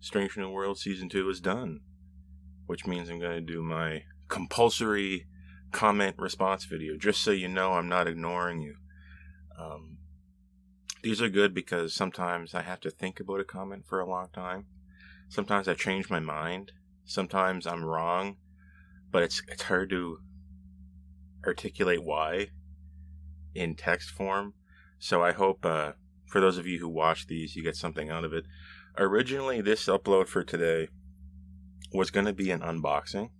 Strange New World Season 2 is done. Which means I'm going to do my compulsory comment response video. Just so you know, I'm not ignoring you. These are good because sometimes I have to think about a comment for a long time. Sometimes I change my mind. Sometimes I'm wrong. But it's hard to articulate why in text form. So I hope for those of you who watch these, you get something out of it. Originally, this upload for today was going to be an unboxing.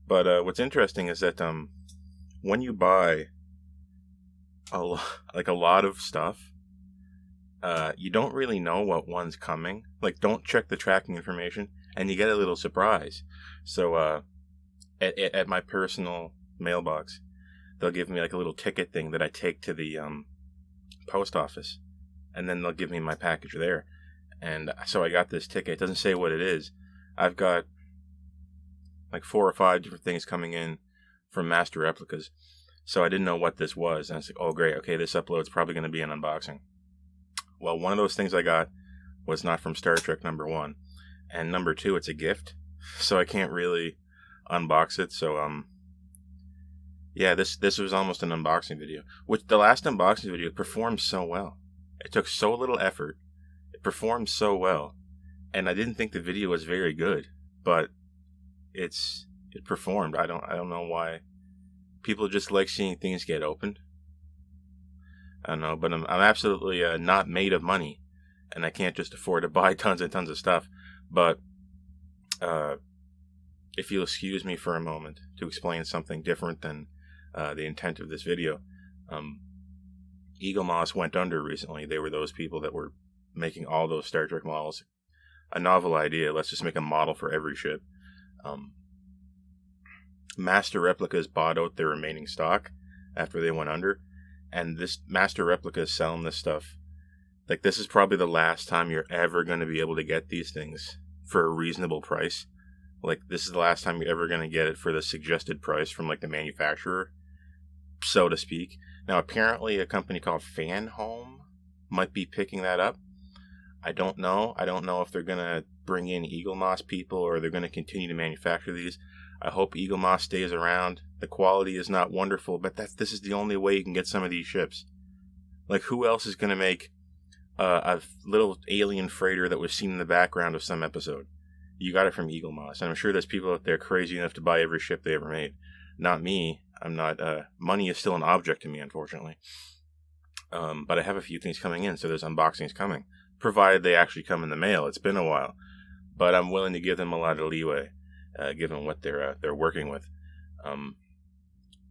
But what's interesting is that when you buy a lot of stuff, you don't really know what one's coming. Like, don't check the tracking information, and you get a little surprise. So at my personal mailbox, they'll give me like a little ticket thing that I take to the post office, and then they'll give me my package there. And so I got this ticket. It doesn't say what it is. I've got like 4 or 5 different things coming in from Master Replicas. So I didn't know what this was. And I was like, oh, great. Okay, this upload's probably going to be an unboxing. Well, one of those things I got was not from Star Trek, number 1. And number 2, it's a gift. So I can't really unbox it. So, yeah, this was almost an unboxing video. Which the last unboxing video performed so well. It took so little effort. It performed so well. And I didn't think the video was very good. But it performed. I don't know why. People just like seeing things get opened. I don't know, but I'm absolutely not made of money, and I can't just afford to buy tons and tons of stuff. But if you'll excuse me for a moment to explain something different than the intent of this video, Eaglemoss went under recently. They were those people that were making all those Star Trek models. A novel idea. Let's just make a model for every ship. Master Replicas bought out their remaining stock after they went under, and this Master Replica is selling this stuff. Like, this is probably the last time you're ever going to be able to get these things for a reasonable price. Like, this is the last time you're ever going to get it for the suggested price from, like, the manufacturer, so to speak. Now, apparently a company called Fan Home might be picking that up. I don't know. I don't know if they're going to bring in Eaglemoss people or they're going to continue to manufacture these. I hope Eaglemoss stays around. The quality is not wonderful, but this is the only way you can get some of these ships. Like, who else is going to make a little alien freighter that was seen in the background of some episode? You got it from Eaglemoss. And I'm sure there's people out there crazy enough to buy every ship they ever made. Not me. I'm not. Money is still an object to me, unfortunately. But I have a few things coming in, so there's unboxings coming. Provided they actually come in the mail. It's been a while. But I'm willing to give them a lot of leeway. Given what they're working with.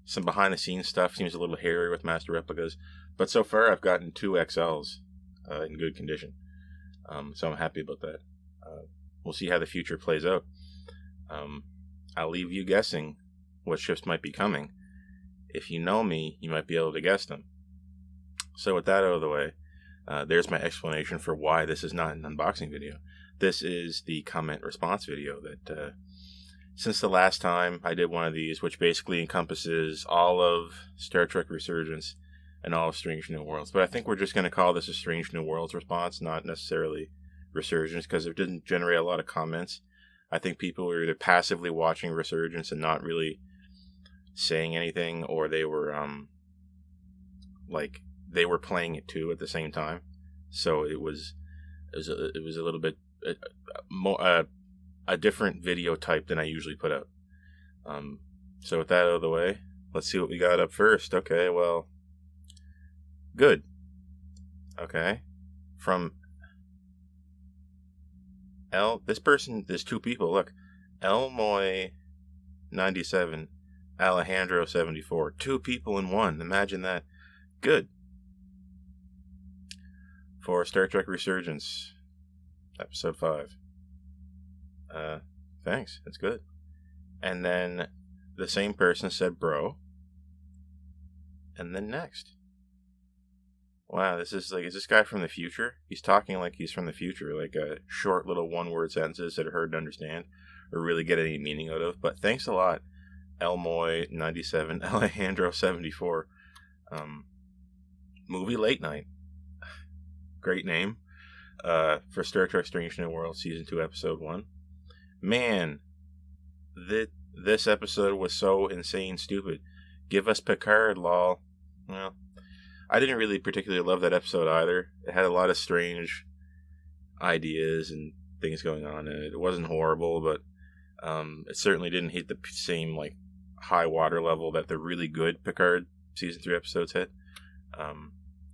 Some behind the scenes stuff seems a little hairy with Master Replicas, but so far I've gotten 2 XLs in good condition, so I'm happy about that. We'll see how the future plays out. I'll leave you guessing what ships might be coming. If you know me, you might be able to guess them. So with that out of the way, there's my explanation for why this is not an unboxing video. This is the comment response video that since the last time I did one of these, which basically encompasses all of Star Trek Resurgence and all of Strange New Worlds. But I think we're just going to call this a Strange New Worlds response, not necessarily Resurgence, because it didn't generate a lot of comments. I think people were either passively watching Resurgence and not really saying anything, or they were they were playing it too at the same time. So it was a little bit more a different video type than I usually put out. So with that out of the way, let's see what we got up first. Okay, well, good. Okay, from this person, there's 2 people. Look, Elmoy 97, Alejandro 74. 2 people in one. Imagine that. Good. For Star Trek Resurgence, episode 5. Thanks. That's good. And then the same person said, bro. And then next. Wow, is this guy from the future? He's talking like he's from the future, like short little one-word sentences that are hard to understand or really get any meaning out of. But thanks a lot, Elmoy 97, Alejandro 74. Movie Late Night. Great name. For Star Trek Strange New World Season 2, Episode 1. Man, this episode was so insane stupid. Give us Picard, lol. Well, I didn't really particularly love that episode either. It had a lot of strange ideas and things going on in it. It wasn't horrible, but it certainly didn't hit the same like high water level that the really good Picard Season 3 episodes hit.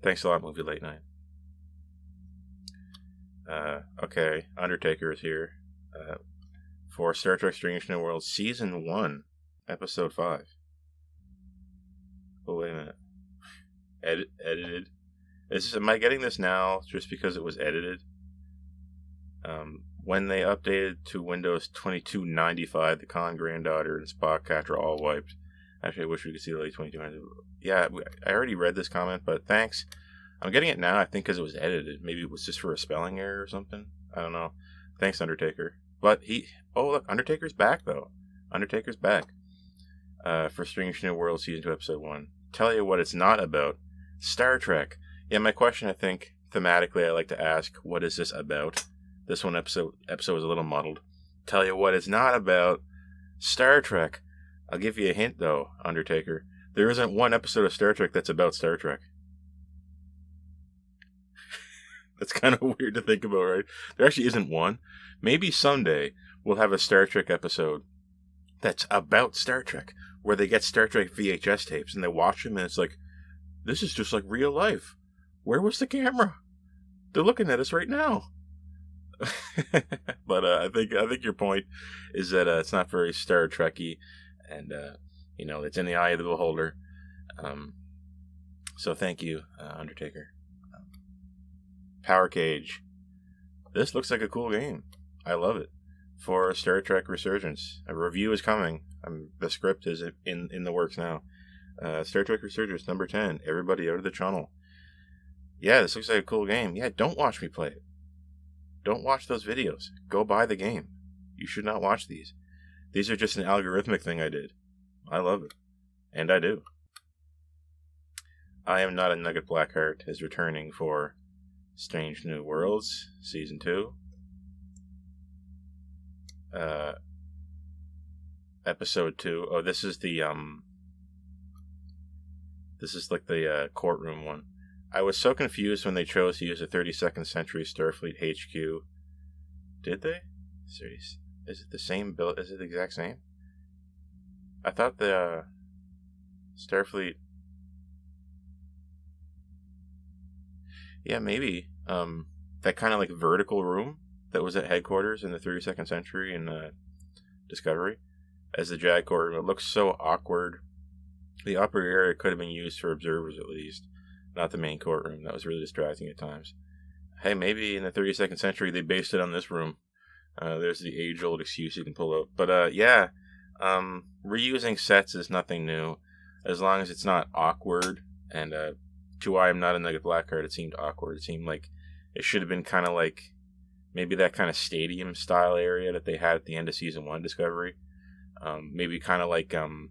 Thanks a lot, Movie Late Night. Okay, Undertaker is here for Star Trek Strange New World Season 1, Episode 5. Oh, wait a minute. Edited? Am I getting this now just because it was edited? When they updated to Windows 2295, the Khan granddaughter and Spock catcher all wiped. Actually, I wish we could see the late 2295. Yeah, I already read this comment, but thanks. I'm getting it now, I think, because it was edited. Maybe it was just for a spelling error or something. I don't know. Thanks, Undertaker. But oh, look, Undertaker's back, though. Undertaker's back. For Strange New World Season 2, Episode 1. Tell you what it's not about. Star Trek. Yeah, my question, I think, thematically, I like to ask, what is this about? This one episode is a little muddled. Tell you what it's not about. Star Trek. I'll give you a hint, though, Undertaker. There isn't one episode of Star Trek that's about Star Trek. That's kind of weird to think about, right? There actually isn't one. Maybe someday we'll have a Star Trek episode that's about Star Trek, where they get Star Trek VHS tapes and they watch them and it's like, this is just like real life. Where was the camera? They're looking at us right now. But I think your point is that it's not very Star Trekky, and it's in the eye of the beholder. So thank you, Undertaker. Powercage. This looks like a cool game. I love it. For Star Trek Resurgence, a review is coming. The script is in the works now. Star Trek Resurgence number 10. Everybody out of the channel. Yeah, this looks like a cool game. Yeah, don't watch me play it. Don't watch those videos. Go buy the game. You should not watch these. These are just an algorithmic thing I did. I love it. And I do. I Am Not a Nugget Blackheart is returning for Strange New Worlds Season 2. Episode 2. Oh, this is the this is like the courtroom one. I was so confused when they chose to use a 32nd Century Starfleet HQ. Did they? Seriously? Is it the same build? Is it the exact same? I thought the Starfleet... Yeah, maybe. That kind of like vertical room that was at headquarters in the 32nd Century in Discovery as the JAG courtroom. It looks so awkward. The upper area could have been used for observers at least. Not the main courtroom. That was really distracting at times. Hey, maybe in the 32nd century they based it on this room. There's the age-old excuse you can pull out. But yeah, reusing sets is nothing new. As long as it's not awkward. And to I Am Not a Nugget Blackheart, it seemed awkward. It seemed like it should have been kind of like maybe that kind of stadium-style area that they had at the end of Season 1 Discovery. Maybe kind of like an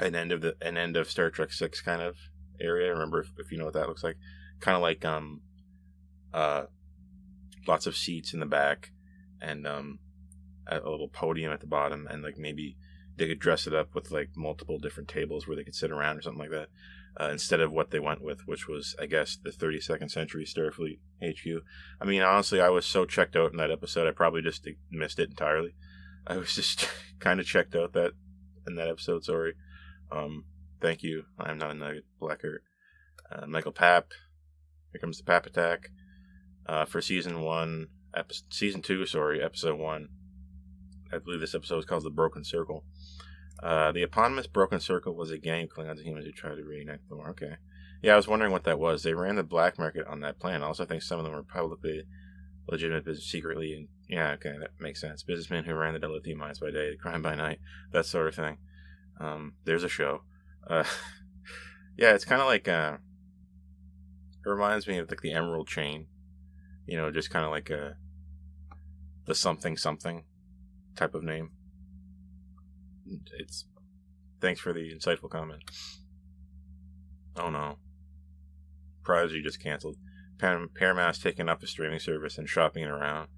end of Star Trek 6 kind of area. Remember if you know what that looks like, kind of like lots of seats in the back and a little podium at the bottom, and like maybe they could dress it up with like multiple different tables where they could sit around or something like that, instead of what they went with, which was I guess the 32nd Century Starfleet HQ. I mean, honestly, I was so checked out in that episode I probably just missed it entirely. I was just kind of checked out in that episode. Sorry. Thank you. I Am Not a Nugget Blackheart. Michael Papp. Here comes the Papp attack. For Season 2, Episode 1. I believe this episode is called The Broken Circle. The eponymous Broken Circle was a gang of Klingons and humans who tried to reunite them. Okay. Yeah, I was wondering what that was. They ran the black market on that plan. Also, I think some of them were publicly legitimate business secretly. And yeah, okay, that makes sense. Businessmen who ran the lithium mines by day, the crime by night, that sort of thing. There's a show. Yeah, it's kind of like it reminds me of like the Emerald Chain, just kind of like the something type of name. Thanks for the insightful comment. Oh no, Prodigy just canceled. Paramount's taking up a streaming service and shopping it around.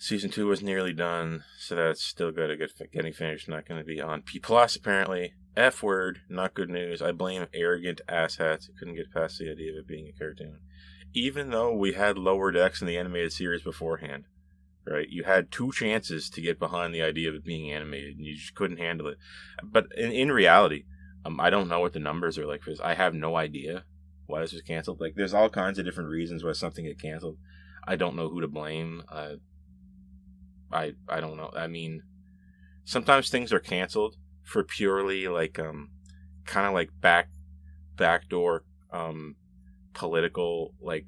Season 2 was nearly done, so that's still good at getting finished. Not going to be on P+, apparently. F word, not good news. I blame arrogant asshats who couldn't get past the idea of it being a cartoon. Even though we had Lower Decks in the animated series beforehand, right? You had 2 chances to get behind the idea of it being animated, and you just couldn't handle it. But in reality, I don't know what the numbers are like for this. I have no idea why this was canceled. Like, there's all kinds of different reasons why something get canceled. I don't know who to blame. I don't know. I mean, sometimes things are canceled for purely like kind of like backdoor political like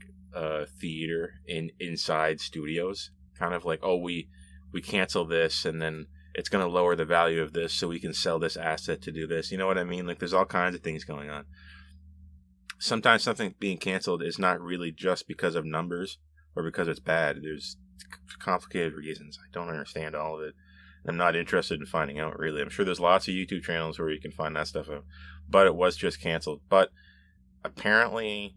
theater inside studios. Kind of like, oh, we cancel this and then it's going to lower the value of this so we can sell this asset to do this. You know what I mean? Like, there's all kinds of things going on. Sometimes something being canceled is not really just because of numbers or because it's bad. There's complicated reasons. I don't understand all of it. I'm not interested in finding out, really. I'm sure there's lots of YouTube channels where you can find that stuff out. But it was just canceled. But apparently,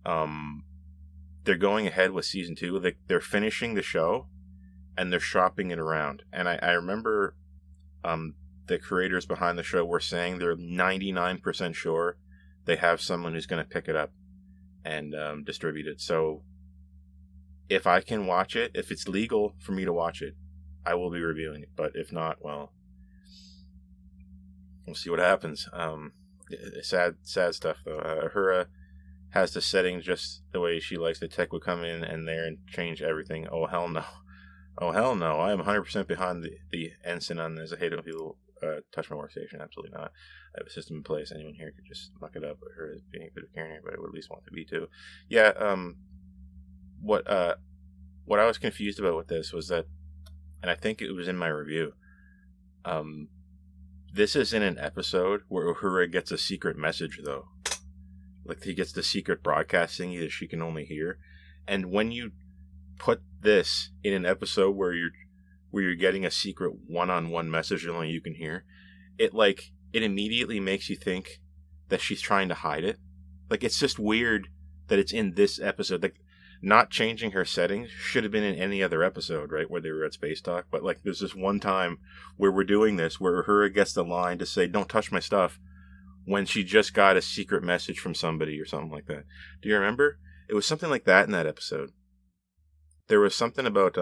they're going ahead with season 2. They're finishing the show, and they're shopping it around. And I remember the creators behind the show were saying they're 99% sure they have someone who's going to pick it up and distribute it. So if I can watch it, if it's legal for me to watch it, I will be reviewing it. But if not, well, we'll see what happens. Sad stuff, though. Uhura has the setting just the way she likes. The tech would come in and there and change everything. Oh, hell no. Oh, hell no. I am 100% behind the ensign on this. I hate it when people touch my workstation. Absolutely not. I have a system in place. Anyone here could just muck it up. Her as being a bit of carrier, but I would at least want to be too. Yeah, what I was confused about with this was that, and I think it was in my review, this is in an episode where Uhura gets a secret message, though. Like, he gets the secret broadcast thingy that she can only hear. And when you put this in an episode where you're getting a secret one-on-one message that only you can hear, it immediately makes you think that she's trying to hide it. Like, it's just weird that it's in this episode. Like, not changing her settings should have been in any other episode, right, where they were at Space Talk. But, like, there's this one time where we're doing this, where Uhura gets the line to say, don't touch my stuff, when she just got a secret message from somebody or something like that. Do you remember? It was something like that in that episode. There was something about,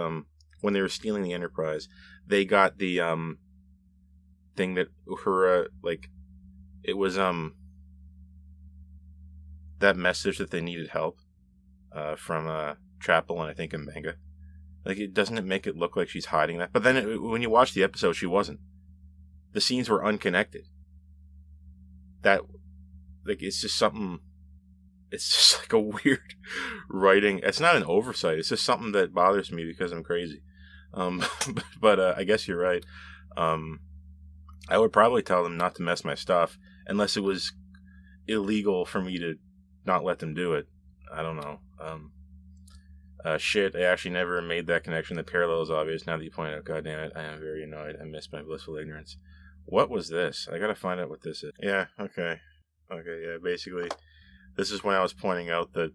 when they were stealing the Enterprise, they got the, thing that Uhura, like, it was, that message that they needed help. From Chapel and I think Mbenga. Like, doesn't it make it look like she's hiding that? But then when you watch the episode, she wasn't. The scenes were unconnected. That, like, it's just something. It's just like a weird writing. It's not an oversight. It's just something that bothers me because I'm crazy. But I guess you're right. I would probably tell them not to mess my stuff unless it was illegal for me to not let them do it. I don't know. Shit, I actually never made that connection. The parallel is obvious now that you point out. God damn it, I am very annoyed. I missed my blissful ignorance. What was this? I gotta find out what this is. Yeah, okay. Okay, yeah, basically, this is when I was pointing out that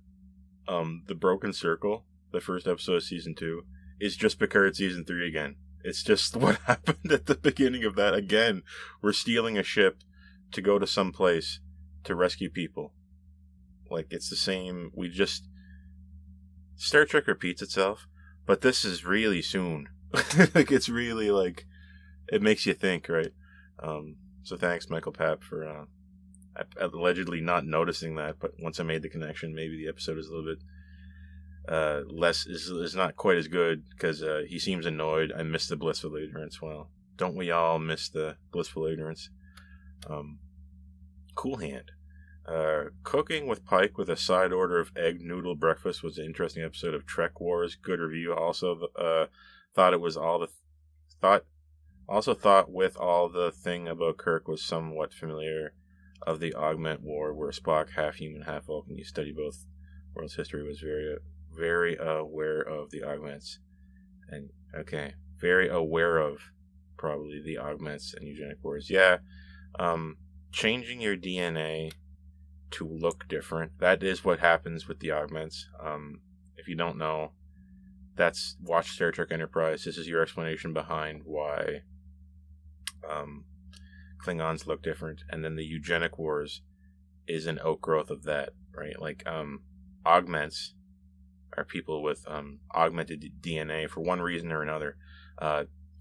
the Broken Circle, the first episode of Season 2, is just Picard Season 3 again. It's just what happened at the beginning of that. Again, we're stealing a ship to go to some place to rescue people. Like, it's the same. Star Trek repeats itself, but this is really soon. Like, it's really, like, it makes you think, right? So thanks, Michael Papp, for allegedly not noticing that, but once I made the connection, maybe the episode is a little bit less, is not quite as good, because he seems annoyed. I missed the blissful ignorance. Well, don't we all miss the blissful ignorance? Cool Hand. Cooking with Pike with a side order of egg noodle breakfast was an interesting episode of Trek Wars. Good review. Also, thought it was thought with all the thing about Kirk was somewhat familiar of the Augment War, where Spock, half human, half Vulcan. You study both worlds' history. Was very, very aware of the Augments, and very aware of probably the Augments and eugenic wars. Yeah, changing your DNA to look different. That is what happens with the augments. If you don't know, watch Star Trek Enterprise. This is your explanation behind why Klingons look different. And then the eugenic wars is an outgrowth of that, right? Like, augments are people with augmented DNA for one reason or another.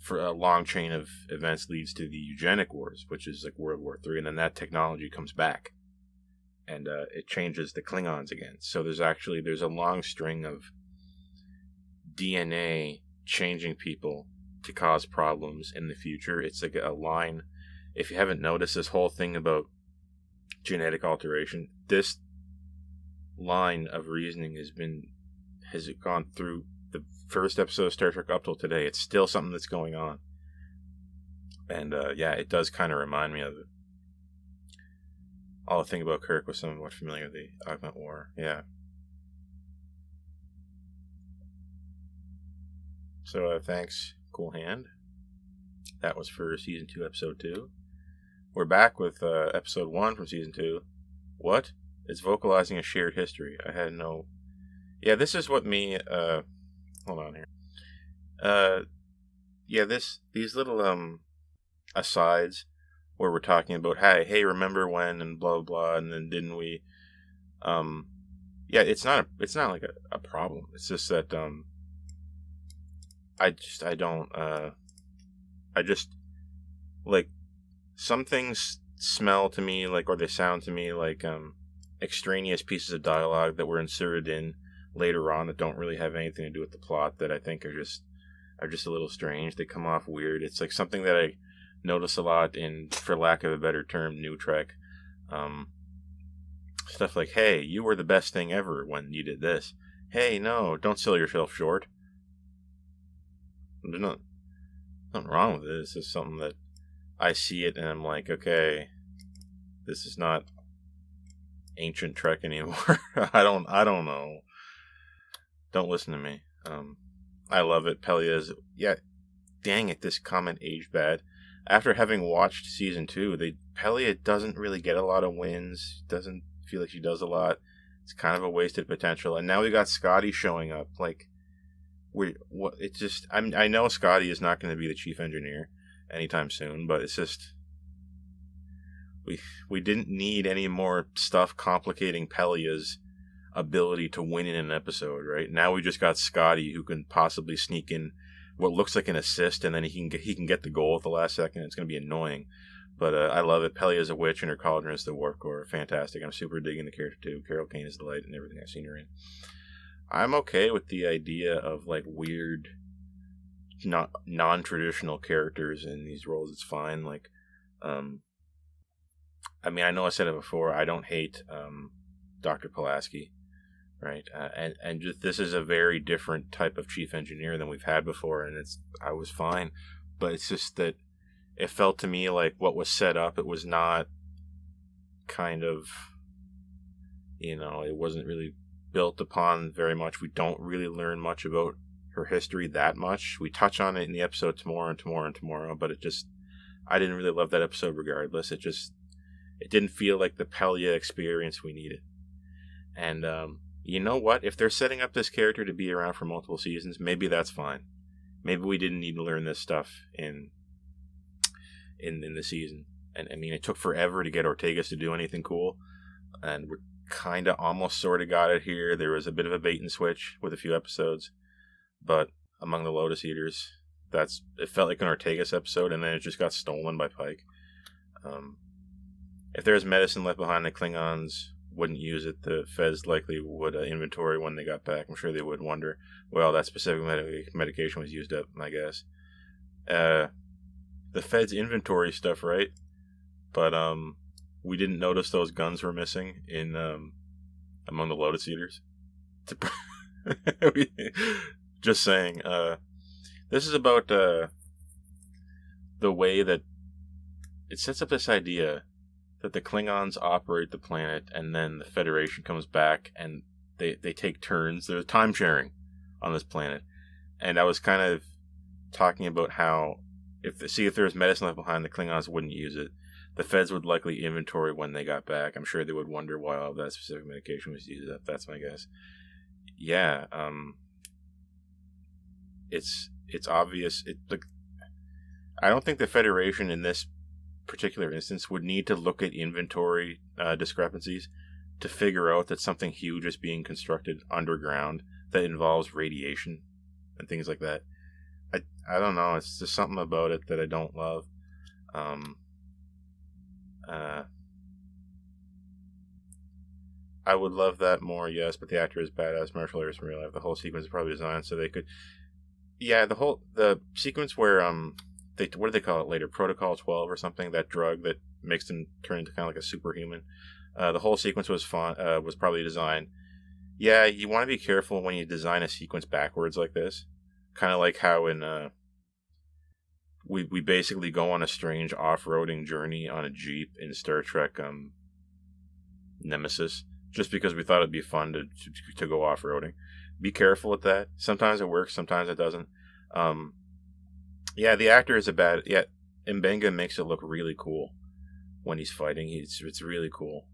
For a long chain of events leads to the eugenic wars, which is like World War III, and then that technology comes back, and it changes the Klingons again. So there's a long string of DNA changing people to cause problems in the future. It's like a line. If you haven't noticed this whole thing about genetic alteration, this line of reasoning has gone through the first episode of Star Trek up till today. It's still something that's going on. And it does kind of remind me of it. All the thing about Kirk was somewhat familiar with the Augment War. Yeah. So thanks, Cool Hand. That was for Season 2, Episode 2. We're back with Episode 1 from Season 2. What? It's vocalizing a shared history. I had no... Yeah, this is what me... hold on here. These little asides where we're talking about, hey, remember when, and blah, blah, and then didn't we... it's not like a problem. It's just that... some things smell to me like, or they sound to me like extraneous pieces of dialogue that were inserted in later on that don't really have anything to do with the plot, that I think are just a little strange. They come off weird. It's like something that I notice a lot in, for lack of a better term, New Trek. Stuff like, hey, you were the best thing ever when you did this. Hey, no, don't sell yourself short. There's nothing wrong with it. It's just something that I see it and I'm like, okay, this is not ancient Trek anymore. I don't know. Don't listen to me. I love it. Pelia's... Yeah, dang it, this comment aged bad. After having watched Season 2, Pelia doesn't really get a lot of wins. Doesn't feel like she does a lot. It's kind of a wasted potential. And now we got Scotty showing up. Like, I know Scotty is not going to be the chief engineer anytime soon, but it's just... We didn't need any more stuff complicating Pelia's ability to win in an episode, right? Now we just got Scotty, who can possibly sneak in what looks like an assist, and then he can get the goal at the last second. It's going to be annoying, but I love it. Pelia's a witch, and her cauldron is the warp core. Fantastic. I'm super digging the character too. Carol Kane is the light and everything I've seen her in. I'm okay with the idea of like weird, not non-traditional characters in these roles. It's fine. Like, I mean, I know I said it before. I don't hate Dr. Pulaski, right? And just, this is a very different type of chief engineer than we've had before, and I was fine. But it's just that it felt to me like what was set up, it was not kind of, it wasn't really built upon very much. We don't really learn much about her history that much. We touch on it in the episode tomorrow, but I didn't really love that episode regardless. It didn't feel like the Pelia experience we needed. And you know what? If they're setting up this character to be around for multiple seasons, maybe that's fine. Maybe we didn't need to learn this stuff in the season. And I mean, it took forever to get Ortegas to do anything cool. And we're kind of almost sort of got it here. There was a bit of a bait and switch with a few episodes. But among the Lotus Eaters, it felt like an Ortegas episode, and then it just got stolen by Pike. If there's medicine left behind, the Klingons wouldn't use it. The Feds likely would inventory when they got back. I'm sure they would wonder, well, that specific medication was used up, I guess. The Feds inventory stuff, right? But we didn't notice those guns were missing in among the Lotus Eaters. Just saying. This is about the way that it sets up this idea that the Klingons operate the planet, and then the Federation comes back, and they take turns. There's time sharing on this planet. And I was kind of talking about how if there was medicine left behind, the Klingons wouldn't use it. the feds would likely inventory when they got back. I'm sure they would wonder why all that specific medication was used. That's my guess. Yeah, it's obvious. I don't think the Federation in this particular instance would need to look at inventory discrepancies to figure out that something huge is being constructed underground that involves radiation and things like that. I don't know. It's just something about it that I don't love. I would love that more, yes, but the actor is badass martial artist in real life. The whole sequence is probably designed so they could. Yeah, the sequence where what do they call it later? Protocol 12 or something. That drug that makes them turn into kind of like a superhuman. The whole sequence was probably designed. Yeah, you want to be careful when you design a sequence backwards like this. Kind of like how in we basically go on a strange off-roading journey on a Jeep in Star Trek Nemesis, just because we thought it'd be fun to go off-roading. Be careful with that. Sometimes it works, sometimes it doesn't. Yeah, the actor is Mbenga makes it look really cool when he's fighting. It's really cool.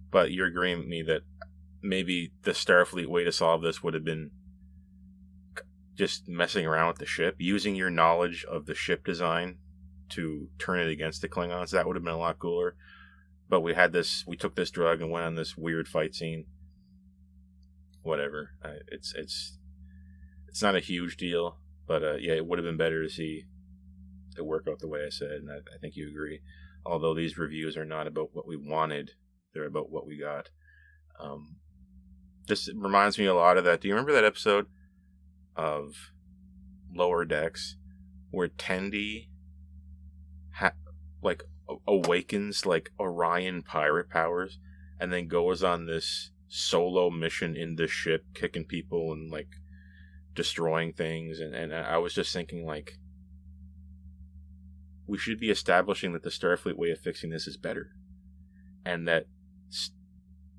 But you're agreeing with me that maybe the Starfleet way to solve this would have been just messing around with the ship, using your knowledge of the ship design to turn it against the Klingons. That would have been a lot cooler. But we took this drug and went on this weird fight scene. Whatever. It's not a huge deal, but yeah, it would have been better to see it work out the way I said, and I think you agree. Although these reviews are not about what we wanted, they're about what we got. This reminds me a lot of that. Do you remember that episode of Lower Decks where Tendi awakens like Orion pirate powers and then goes on this solo mission in the ship, kicking people and like destroying things, and I was just thinking like we should be establishing that the Starfleet way of fixing this is better, and that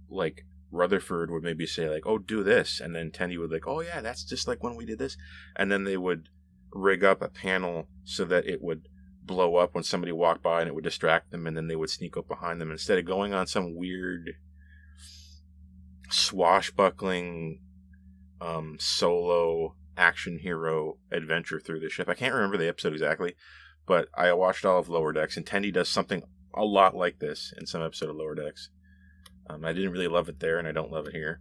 like Rutherford would maybe say like, oh, do this, and then Tendi would like, oh yeah, that's just like when we did this, and then they would rig up a panel so that it would blow up when somebody walked by and it would distract them, and then they would sneak up behind them instead of going on some weird swashbuckling solo action hero adventure through the ship. I can't remember the episode exactly, but I watched all of Lower Decks, and Tendi does something a lot like this in some episode of Lower Decks. I didn't really love it there, and I don't love it here.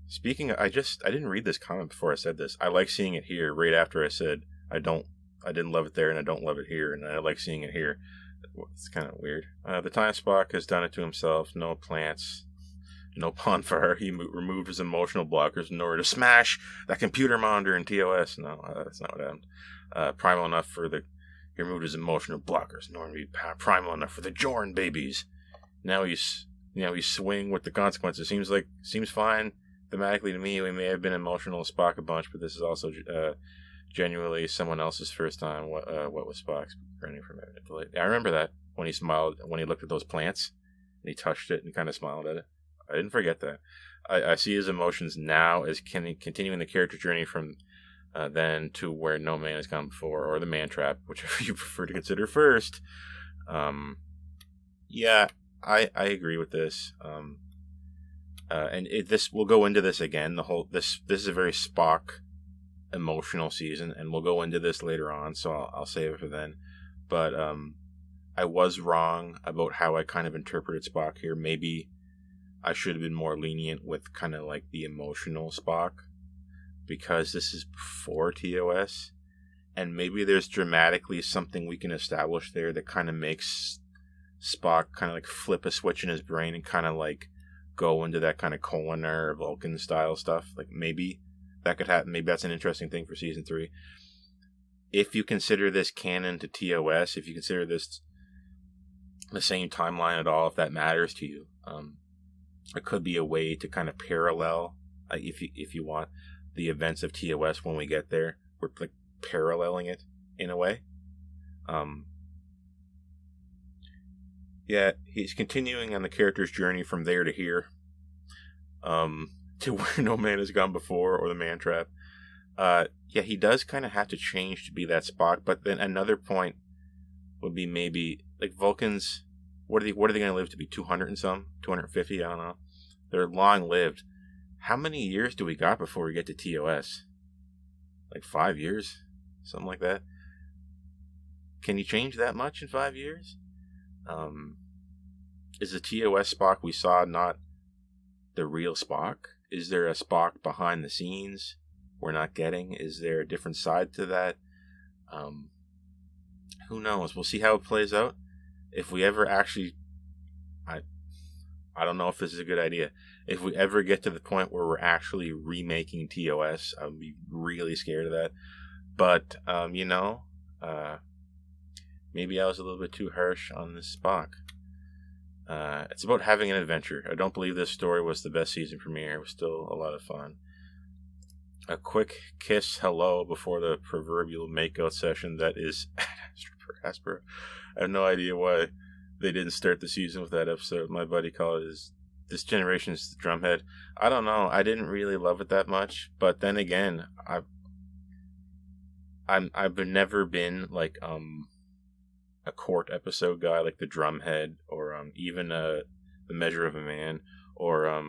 Speaking of, I didn't read this comment before I said this. I like seeing it here right after I said I didn't love it there, and I don't love it here, and I like seeing it here. It's kind of weird. The time Spock has done it to himself. No plants, no bonfire. He removed his emotional blockers in order to smash that computer monitor in TOS. No, that's not what happened. Primal enough for he removed his emotional blockers in order to be primal enough for the Jorn babies. Now he's swinging with the consequences. Seems fine thematically to me. We may have been emotional as Spock a bunch, but this is also genuinely someone else's first time. What was Spock's running from it? I remember that when he smiled when he looked at those plants and he touched it and kind of smiled at it. I didn't forget that. I see his emotions now as continuing the character journey from then to where no man has gone before, or the man trap, whichever you prefer to consider first. Yeah, I agree with this. And this we'll go into this again. This is a very Spock emotional season, and we'll go into this later on, so I'll save it for then. But I was wrong about how I kind of interpreted Spock here. Maybe I should have been more lenient with kind of like the emotional Spock, because this is before TOS, and maybe there's dramatically something we can establish there that kind of makes Spock kind of like flip a switch in his brain and kind of like go into that kind of Kolinahr Vulcan style stuff. Like maybe that could happen. Maybe that's an interesting thing for season 3. If you consider this canon to TOS, if you consider this the same timeline at all, if that matters to you, it could be a way to kind of parallel, if you want, the events of TOS when we get there. We're like paralleling it in a way. Yeah, he's continuing on the character's journey from there to here, to where no man has gone before, or the man trap. Yeah, he does kind of have to change to be that Spock. But then another point would be maybe like Vulcans. What are they going to live to be? 200 and some, 250? I don't know. They're long lived. How many years do we got before we get to TOS? Like 5 years, something like that. Can you change that much in 5 years? Is the TOS Spock we saw not the real Spock? Is there a Spock behind the scenes we're not getting? Is there a different side to that? Who knows? We'll see how it plays out. If we ever actually, I don't know if this is a good idea. If we ever get to the point where we're actually remaking TOS, I'd be really scared of that. But maybe I was a little bit too harsh on this Spock. It's about having an adventure. I don't believe this story was the best season premiere. It was still a lot of fun. A quick kiss hello before the proverbial makeout session that is Asper. I have no idea why they didn't start the season with that episode. My buddy called it This Generation's Drumhead. I don't know. I didn't really love it that much. But then again, I've never been like a court episode guy like the Drumhead or even The Measure of a Man or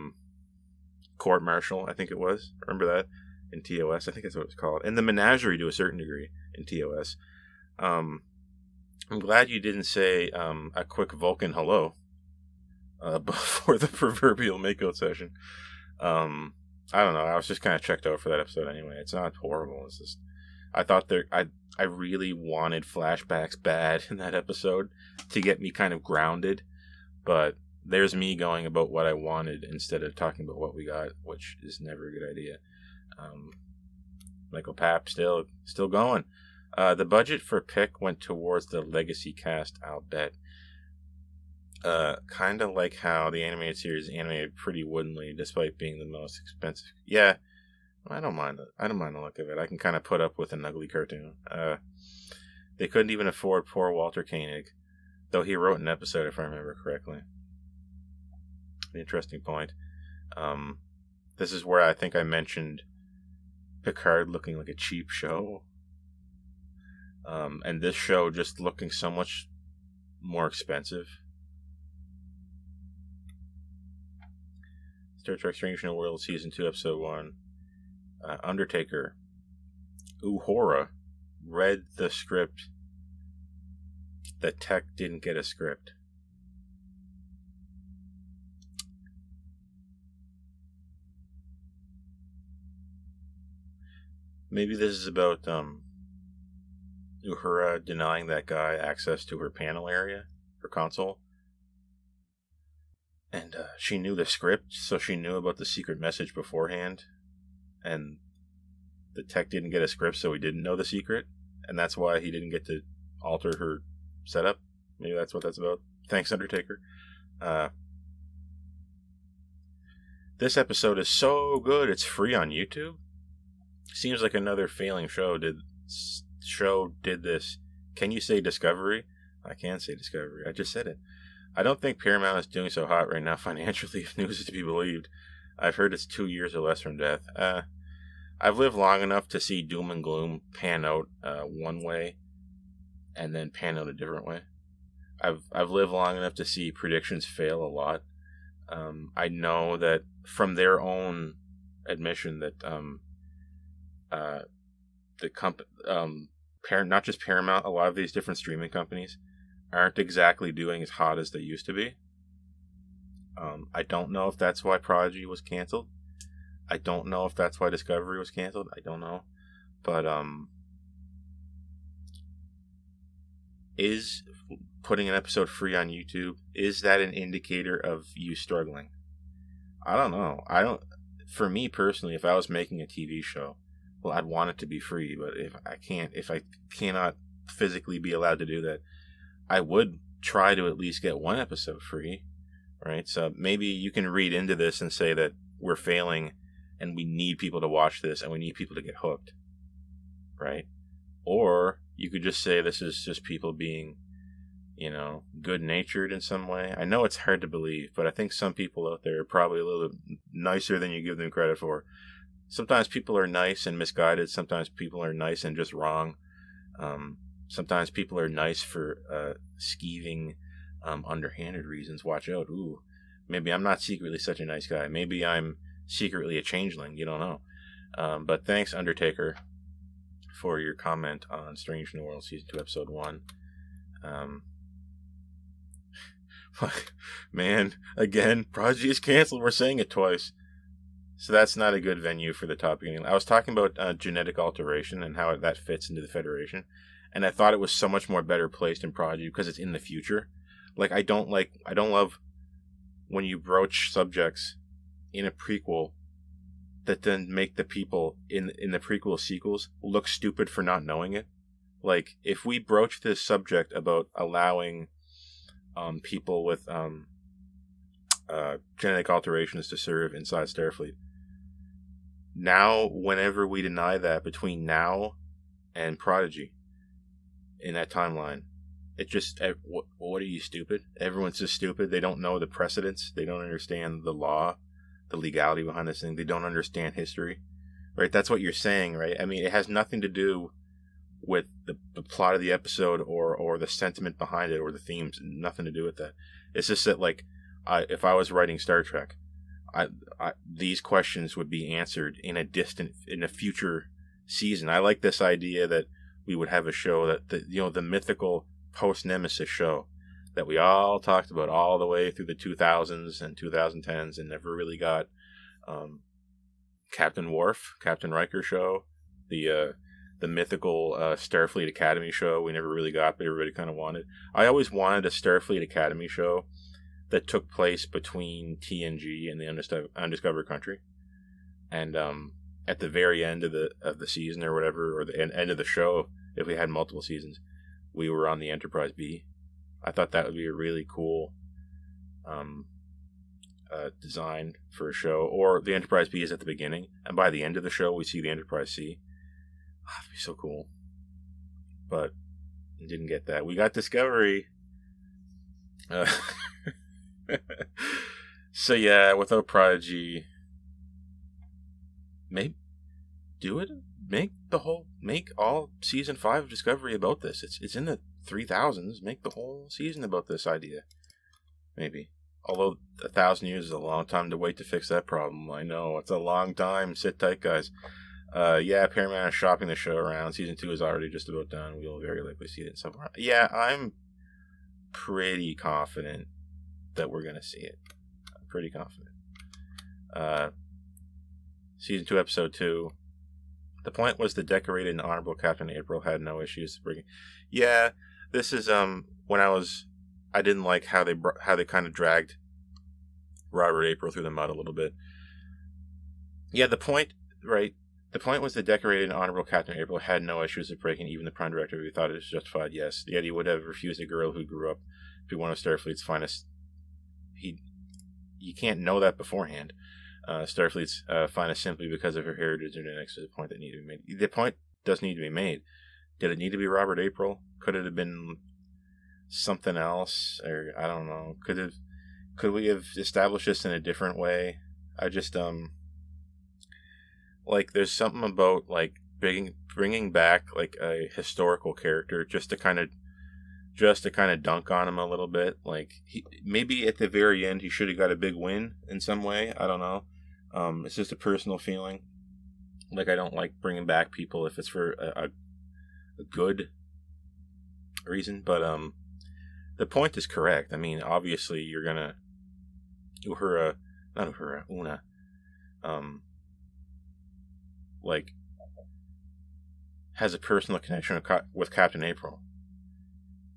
Court Martial, I think it was. Remember that in TOS? I think that's what it's called. And the Menagerie to a certain degree in TOS. I'm glad you didn't say a quick Vulcan hello before the proverbial makeout session. I don't know. I was just kind of checked out for that episode anyway. It's not horrible. It's just I thought I really wanted flashbacks bad in that episode to get me kind of grounded, but there's me going about what I wanted instead of talking about what we got, which is never a good idea. Michael Papp still going. The budget for Pick went towards the legacy cast, I'll bet. Kind of like how the animated series is animated pretty woodenly, despite being the most expensive. Yeah, I don't mind it. I don't mind the look of it. I can kind of put up with an ugly cartoon. They couldn't even afford poor Walter Koenig, though he wrote an episode, if I remember correctly. An interesting point. This is where I think I mentioned Picard looking like a cheap show. And this show just looking so much more expensive. Star Trek Strange New World Season 2 Episode 1. Undertaker Uhura read the script that Tech didn't get a script. Maybe this is about Uhura denying that guy access to her panel area, her console. And she knew the script, so she knew about the secret message beforehand. And the Tech didn't get a script, so he didn't know the secret. And that's why he didn't get to alter her setup. Maybe that's what that's about. Thanks, Undertaker. This episode is so good, it's free on YouTube. Seems like another failing show did this. Can you say Discovery? I can say Discovery. I just said it. I don't think Paramount is doing so hot right now financially, if news is to be believed. I've heard it's 2 years or less from death. I've lived long enough to see doom and gloom pan out one way and then pan out a different way. I've lived long enough to see predictions fail a lot. I know that from their own admission that not just Paramount, a lot of these different streaming companies aren't exactly doing as hot as they used to be. I don't know if that's why Prodigy was canceled. I don't know if that's why Discovery was canceled. I don't know. But is putting an episode free on YouTube, is that an indicator of you struggling? I don't know. For me personally, if I was making a TV show, well, I'd want it to be free, but if I cannot physically be allowed to do that, I would try to at least get one episode free, right? So maybe you can read into this and say that we're failing and we need people to watch this and we need people to get hooked, right? Or you could just say this is just people being, good-natured in some way. I know it's hard to believe, but I think some people out there are probably a little bit nicer than you give them credit for. sometimes people are nice and misguided. Sometimes people are nice and just wrong. Sometimes people are nice for skeeving, underhanded reasons. Watch out. Ooh, maybe I'm not secretly such a nice guy. Maybe I'm secretly a changeling. You don't know. But thanks, Undertaker, for your comment on Strange New World Season 2, Episode 1. Man, again, Prodigy is canceled. We're saying it twice. So that's not a good venue for the topic. I was talking about genetic alteration and how that fits into the Federation. And I thought it was so much more better placed in Prodigy because it's in the future. Like, I don't love when you broach subjects in a prequel that then make the people in the prequel sequels look stupid for not knowing it. Like, if we broach this subject about allowing people with genetic alterations to serve inside Starfleet, now, whenever we deny that between now and Prodigy in that timeline, it just, what are you, stupid? Everyone's just stupid. They don't know the precedents. They don't understand the law, the legality behind this thing. They don't understand history, right? That's what you're saying, right? I mean, it has nothing to do with the plot of the episode or the sentiment behind it or the themes. Nothing to do with that. It's just that, like, if I was writing Star Trek, these questions would be answered in a future season. I like this idea that we would have a show that the mythical post-Nemesis show that we all talked about all the way through the 2000s and 2010s and never really got. Captain Worf, Captain Riker show, the mythical Starfleet Academy show we never really got, but everybody kind of wanted. I always wanted a Starfleet Academy show that took place between TNG and the Undiscovered Country, and at the very end of the season or whatever, or the end of the show, if we had multiple seasons, we were on the Enterprise B. I thought that would be a really cool design for a show. Or the Enterprise B is at the beginning, and by the end of the show, we see the Enterprise C. Oh, that'd be so cool. But didn't get that. We got Discovery. So yeah, without Prodigy, maybe do it. Make all season 5 of Discovery about this. It's in the 3000s. Make the whole season about this idea. Maybe. Although 1,000 years is a long time to wait to fix that problem. I know, it's a long time. Sit tight, guys. Yeah, Paramount is shopping the show around. Season 2 is already just about done. We'll very likely see it in somewhere. Yeah, I'm pretty confident that we're going to see it. I'm pretty confident. Season 2, Episode 2. The point was the decorated and honorable Captain April had no issues bringing. Yeah, this is when I didn't like how they kind of dragged Robert April through the mud a little bit. Yeah, the point, right? The point was the decorated and honorable Captain April had no issues of breaking even the Prime Directive. He thought it was justified. Yes, yet he would have refused a girl who grew up to be one of Starfleet's finest. You can't know that beforehand. Starfleet's finest simply because of her heritage and genetics is a point that needed to be made. The point does need to be made. Did it need to be Robert April? Could it have been something else? Or I don't know. Could we have established this in a different way? I just like there's something about like bringing back like a historical character just to kind of dunk on him a little bit. Like maybe at the very end he should have got a big win in some way. I don't know. It's just a personal feeling. Like I don't like bringing back people if it's for a good reason. But the point is correct. I mean, obviously you're gonna Una. Like has a personal connection with Captain April.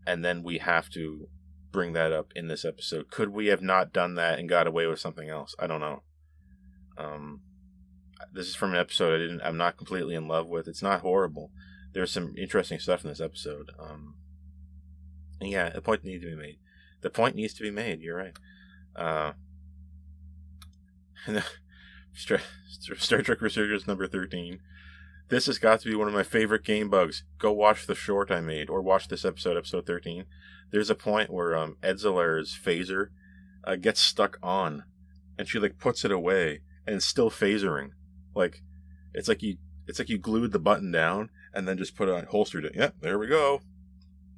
And then we have to bring that up in this episode. Could we have not done that and got away with something else? I don't know. This is from an episode I'm not completely in love with. It's not horrible. There's some interesting stuff in this episode. And yeah, the point needs to be made. The point needs to be made. You're right. Star Trek Resurgence number 13. This has got to be one of my favorite game bugs. Go watch the short I made, or watch this episode 13. There's a point where Edzeler's phaser gets stuck on, and she like puts it away, and it's still phasering. Like, It's like you glued the button down and then just holstered it. Yep, there we go.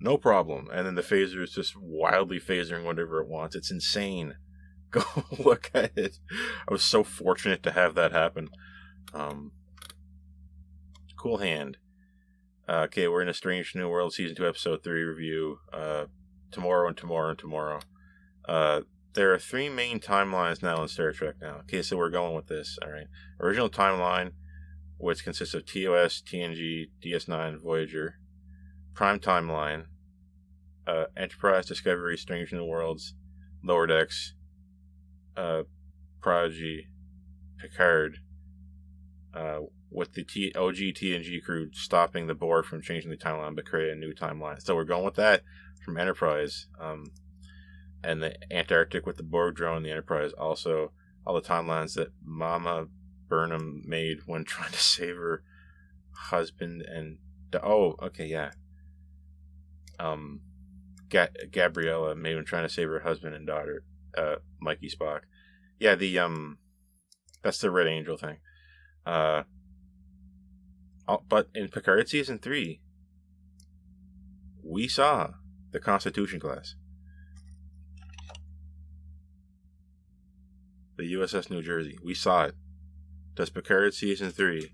No problem. And then the phaser is just wildly phasering whatever it wants. It's insane. Go look at it. I was so fortunate to have that happen. Cool hand. Okay, we're in A Strange New World Season 2 Episode 3 review. Tomorrow and tomorrow and tomorrow. There are 3 main timelines now in Star Trek now. Okay, so we're going with this. Alright. Original timeline, which consists of TOS, TNG, DS9, Voyager. Prime timeline. Enterprise, Discovery, Strange New Worlds, Lower Decks, Prodigy, Picard, with the OG TNG crew stopping the Borg from changing the timeline but creating a new timeline. So we're going with that from Enterprise. And the Antarctic with the Borg drone, the Enterprise, also all the timelines that Mama Burnham made when trying to save her husband and... Gabriella made when trying to save her husband and daughter, Mikey Spock. Yeah, that's the Red Angel thing. But in Picard Season 3, we saw the Constitution class. The U.S.S. New Jersey. We saw it. Does Picard Season 3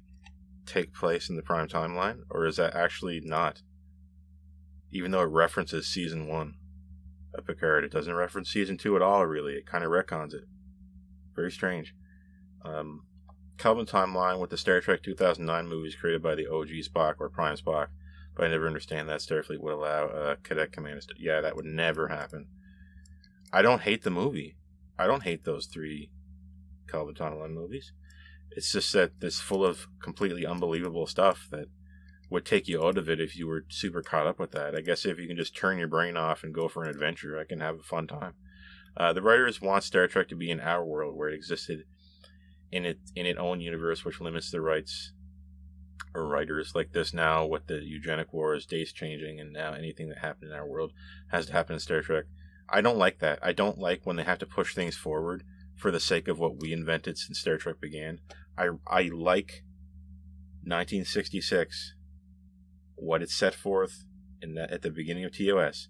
take place in the prime timeline? Or is that actually not? Even though it references Season 1 of Picard, it doesn't reference Season 2 at all, really. It kind of retcons it. Very strange. Kelvin timeline with the Star Trek 2009 movies created by the OG Spock or Prime Spock, but I never understand that Starfleet would allow cadet commanders to... Yeah, that would never happen. I don't hate the movie. I don't hate those 3 Kelvin timeline movies. It's just that it's full of completely unbelievable stuff that would take you out of it if you were super caught up with that. I guess if you can just turn your brain off and go for an adventure, I can have a fun time. The writers want Star Trek to be in our world, where it existed in its own universe, which limits the rights or writers like this now with the eugenic wars, dates changing, and now anything that happened in our world has to happen in Star Trek. I don't like that. I don't like when they have to push things forward for the sake of what we invented since Star Trek began. I like 1966, what it set forth at the beginning of TOS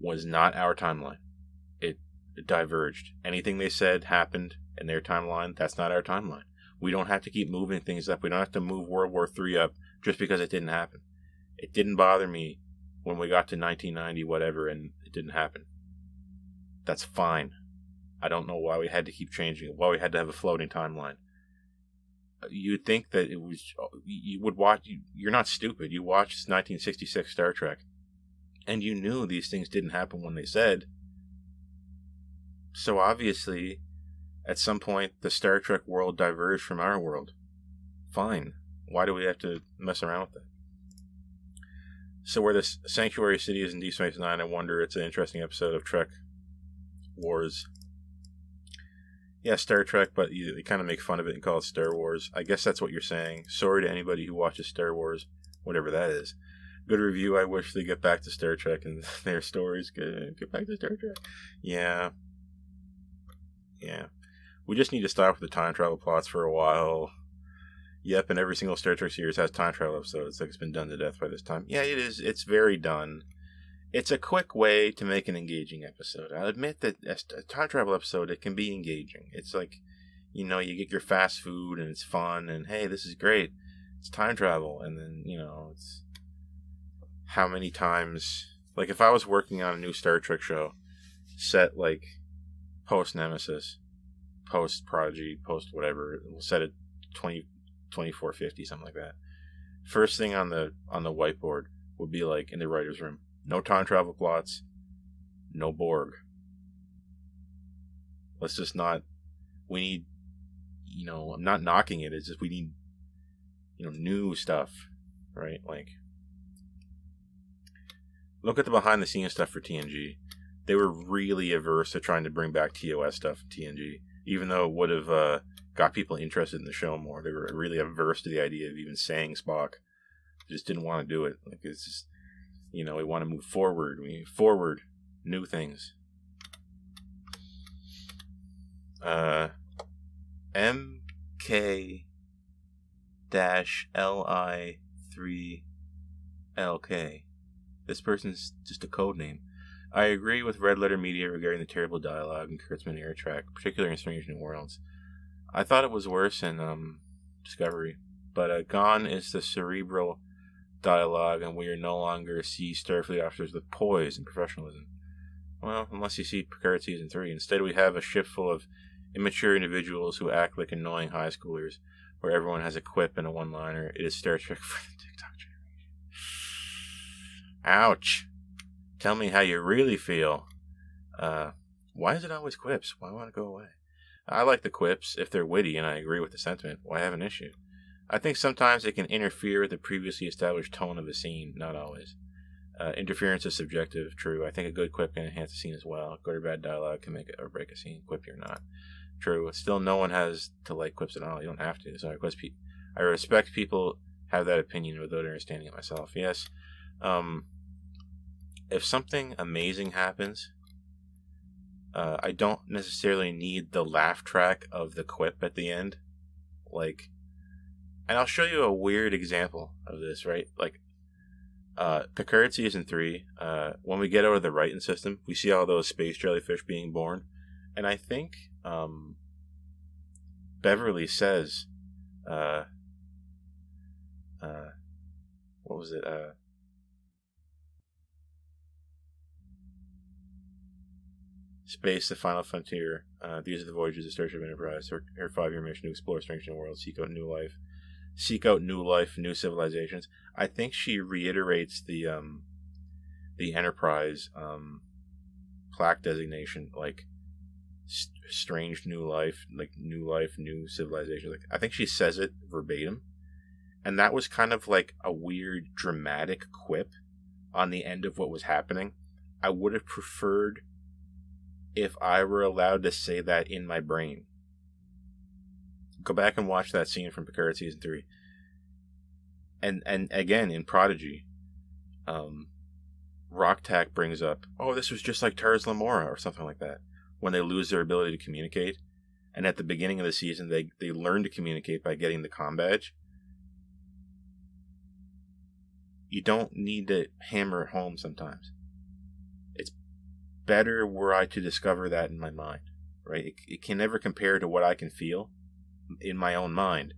was not our timeline. It diverged. Anything they said happened in their timeline, that's not our timeline. We don't have to keep moving things up. We don't have to move World War III up just because it didn't happen. It didn't bother me when we got to 1990 whatever and it didn't happen. That's fine. I don't know why we had to keep changing it, why we had to have a floating timeline. You'd think that it was... You would watch... You're not stupid. You watched 1966 Star Trek, and you knew these things didn't happen when they said. So obviously, at some point, the Star Trek world diverged from our world. Fine. Why do we have to mess around with that? So where this Sanctuary City is in Deep Space Nine, I wonder, it's an interesting episode of Trek Wars. Yeah, Star Trek, but you kind of make fun of it and call it Star Wars. I guess that's what you're saying. Sorry to anybody who watches Star Wars, whatever that is. Good review. I wish they get back to Star Trek and their stories. Get back to Star Trek. Yeah. We just need to stop with the time travel plots for a while. Yep, and every single Star Trek series has time travel episodes. Like it's been done to death by this time. Yeah, it is. It's very done. It's a quick way to make an engaging episode. I'll admit that a time travel episode, it can be engaging. It's like, you get your fast food and it's fun and hey, this is great. It's time travel. And then, it's how many times, like if I was working on a new Star Trek show, set like post Nemesis, post Prodigy, post whatever, we'll set it 2450, something like that. First thing on the whiteboard would be like in the writer's room. No time travel plots. No Borg. Let's just not... We need... I'm not knocking it. It's just we need... new stuff. Right? Like... Look at the behind the scenes stuff for TNG. They were really averse to trying to bring back TOS stuff in TNG. Even though it would have got people interested in the show more. They were really averse to the idea of even saying Spock. They just didn't want to do it. Like, it's just... we want to move forward. We need forward, new things. MK Li3LK. This person's just a code name. I agree with Red Letter Media regarding the terrible dialogue in Kurtzman Air Track, particularly in Strange New Worlds. I thought it was worse in Discovery, but gone is the cerebral dialogue, and we are no longer see Starfleet officers with poise and professionalism. Well, unless you see Picard Season 3. Instead, we have a ship full of immature individuals who act like annoying high schoolers, where everyone has a quip and a one-liner. It is Star Trek for the TikTok generation. Ouch. Tell me how you really feel. Why is it always quips? Why want to go away? I like the quips if they're witty and I agree with the sentiment. Why have an issue? I think sometimes it can interfere with the previously established tone of a scene. Not always. Interference is subjective, true. I think a good quip can enhance a scene as well. Good or bad dialogue can make it or break a scene, quippy or not. True. Still, no one has to like quips at all. You don't have to. So I respect people have that opinion without understanding it myself. Yes. If something amazing happens, I don't necessarily need the laugh track of the quip at the end. And I'll show you a weird example of this, right? Picard Season 3, when we get out of the Righton system, we see all those space jellyfish being born. And I think Beverly says, what was it? Space, the final frontier. These are the voyages of Starship Enterprise. Her 5-year mission to explore strange new worlds, seek out new life, new civilizations. I think she reiterates the Enterprise plaque designation, strange new life, new civilization. I think she says it verbatim, and that was kind of like a weird dramatic quip on the end of what was happening. I would have preferred if I were allowed to say that in my brain. Go back and watch that scene from Picard Season 3. And again, in Prodigy, Rocktack brings up, oh, this was just like Tars Lamora, or something like that, when they lose their ability to communicate. And at the beginning of the season, they learn to communicate by getting the comm badge. You don't need to hammer it home sometimes. It's better were I to discover that in my mind, right? It can never compare to what I can feel in my own mind.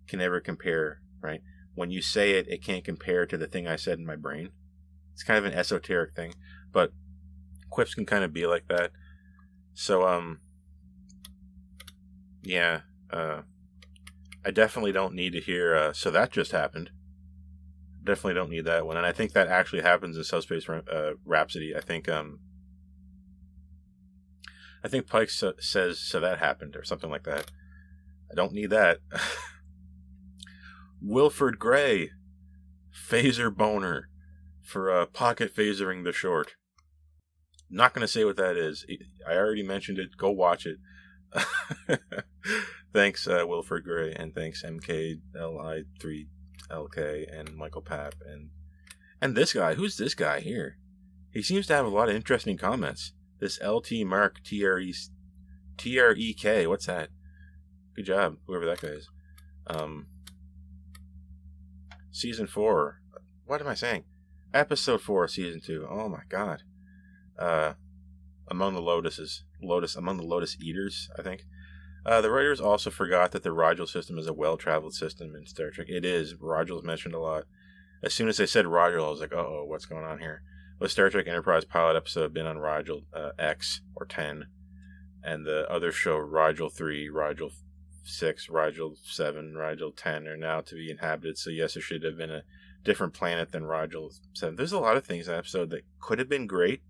It can never compare, right? When you say it, it can't compare to the thing I said in my brain. It's kind of an esoteric thing, but quips can kind of be like that. So, I definitely don't need to hear, so that just happened. Definitely don't need that one. And I think that actually happens in Subspace Rhapsody. I think Pike says, so that happened, or something like that. I don't need that. Wilford Gray, phaser boner for pocket phasering the short. Not going to say what that is. I already mentioned it. Go watch it. Thanks, Wilford Gray, and thanks MKLI3LK and Michael Papp and this guy. Who's this guy here? He seems to have a lot of interesting comments. This LT Mark TREK. What's that? Good job, whoever that guy is. Season 4. What am I saying? Episode 4, Season 2. Oh my god. Among the Lotus Eaters, I think. The writers also forgot that the Rigel system is a well-traveled system in Star Trek. It is. Rigel's mentioned a lot. As soon as they said Rigel, I was like, uh-oh, what's going on here? The Star Trek Enterprise pilot episode been on Rigel X or 10, and the other show, Rigel 3, Rigel 6, Rigel 7, Rigel 10 are now to be inhabited, so yes, it should have been a different planet than Rigel 7. There's a lot of things in that episode that could have been great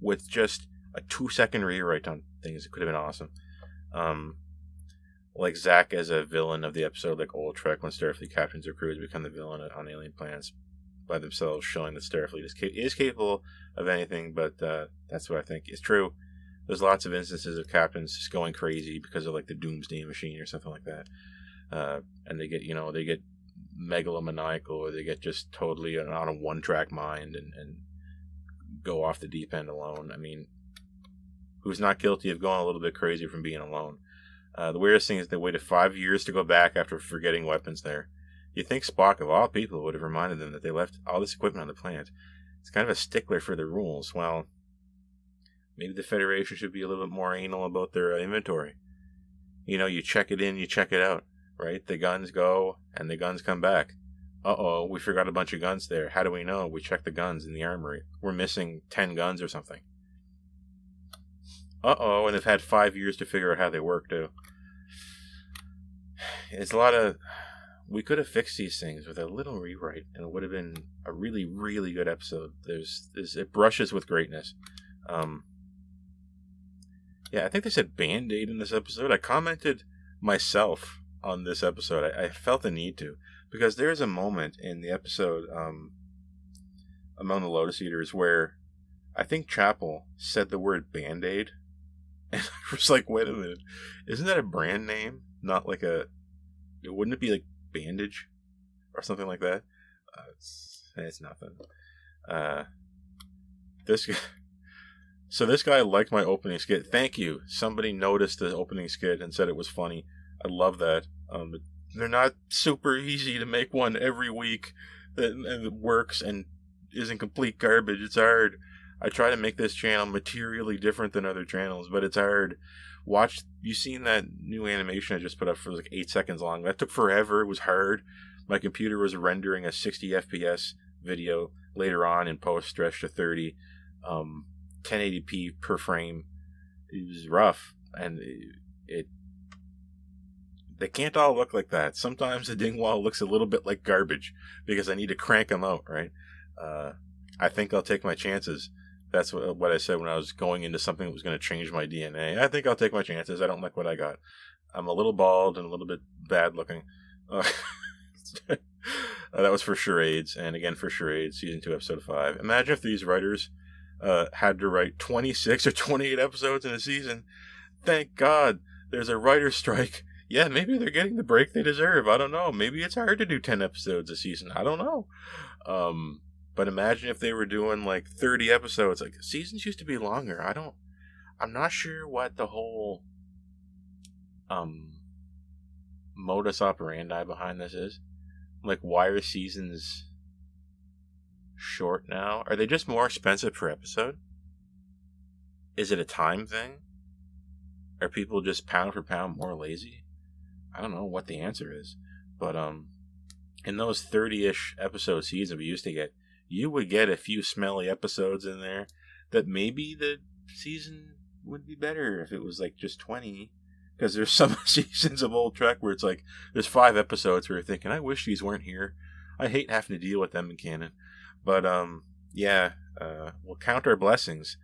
with just a 2-second rewrite on things. It could have been awesome. Like Zach as a villain of the episode, like Old Trek, when Starfleet captains or crews become the villain on alien planets by themselves, showing that Starfleet is capable of anything, but that's what I think is true. There's lots of instances of captains just going crazy because of like the doomsday machine or something like that. And they get megalomaniacal, or they get just totally on a one-track mind and go off the deep end alone. I mean, who's not guilty of going a little bit crazy from being alone? The weirdest thing is they waited 5 years to go back after forgetting weapons there. You'd think Spock, of all people, would have reminded them that they left all this equipment on the planet. It's kind of a stickler for the rules. Well, maybe the Federation should be a little bit more anal about their inventory. You know, you check it in, you check it out, right? The guns go, and the guns come back. Uh-oh, we forgot a bunch of guns there. How do we know? We checked the guns in the armory. We're missing 10 guns or something. Uh-oh, and they've had 5 years to figure out how they work, too. It's a lot of... We could have fixed these things with a little rewrite, and it would have been a really, really good episode. It brushes with greatness. Yeah, I think they said Band-Aid in this episode. I commented myself on this episode. I felt the need to. Because there's a moment in the episode, Among the Lotus Eaters, where I think Chapel said the word Band-Aid. And I was like, wait a minute. Isn't that a brand name? Not like wouldn't it be like Bandage? Or something like that? It's nothing. This guy liked my opening skit. Thank you. Somebody noticed the opening skit and said it was funny. I love that. They're not super easy to make one every week that works and isn't complete garbage. It's hard. I try to make this channel materially different than other channels, but it's hard. You seen that new animation I just put up for like 8 seconds long? That took forever. It was hard. My computer was rendering a 60 FPS video later on in post, stretched to 30, 1080p per frame. It was rough, and they can't all look like that. Sometimes the Dingwall looks a little bit like garbage because I need to crank them out, right? I think I'll take my chances. That's what I said when I was going into something that was going to change my DNA. I think I'll take my chances. I don't like what I got. I'm a little bald and a little bit bad looking. That was for Charades, and again for Charades, Season 2, Episode 5. Imagine if these writers had to write 26 or 28 episodes in a season. Thank God there's a writer's strike. Yeah, maybe they're getting the break they deserve. I don't know. Maybe it's hard to do 10 episodes a season. I don't know. But imagine if they were doing like 30 episodes. Like, seasons used to be longer. I'm not sure what the whole modus operandi behind this is. Like, why are seasons short now? Are they just more expensive per episode? Is it a time thing? Are people just pound for pound more lazy? I don't know what the answer is. But in those 30-ish episode seasons we used to get, you would get a few smelly episodes in there that maybe the season would be better if it was like just 20. Because there's some seasons of Old Trek where it's like, there's 5 episodes where you're thinking, I wish these weren't here. I hate having to deal with them in canon. But, we'll count our blessings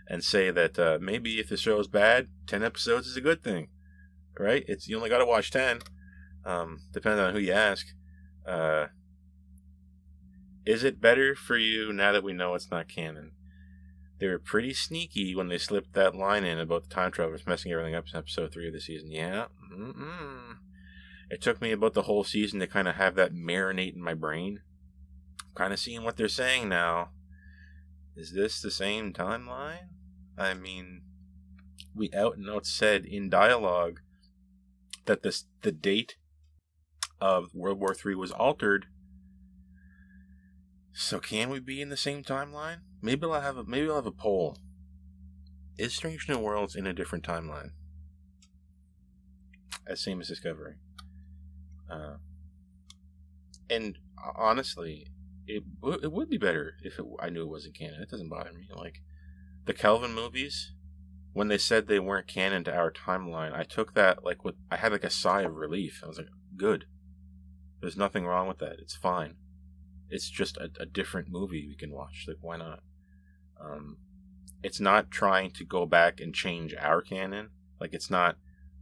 and say that maybe if the show is bad, 10 episodes is a good thing. Right? You only got to watch 10. Depending on who you ask. Is it better for you now that we know it's not canon? They were pretty sneaky when they slipped that line in about the time travelers messing everything up in episode 3 of the season. Yeah. It took me about the whole season to kind of have that marinate in my brain. I'm kind of seeing what they're saying now. Is this the same timeline? I mean, we out and out said in dialogue that the date of World War III was altered. So can we be in the same timeline? Maybe I'll have a poll. Is Strange New Worlds in a different timeline? Same as Discovery. And honestly, it would be better if I knew it wasn't canon. It doesn't bother me. Like the Kelvin movies, when they said they weren't canon to our timeline, I took that I had like a sigh of relief. I was like, good. There's nothing wrong with that. It's fine. It's just a different movie we can watch. Like, why not? It's not trying to go back and change our canon. Like, it's not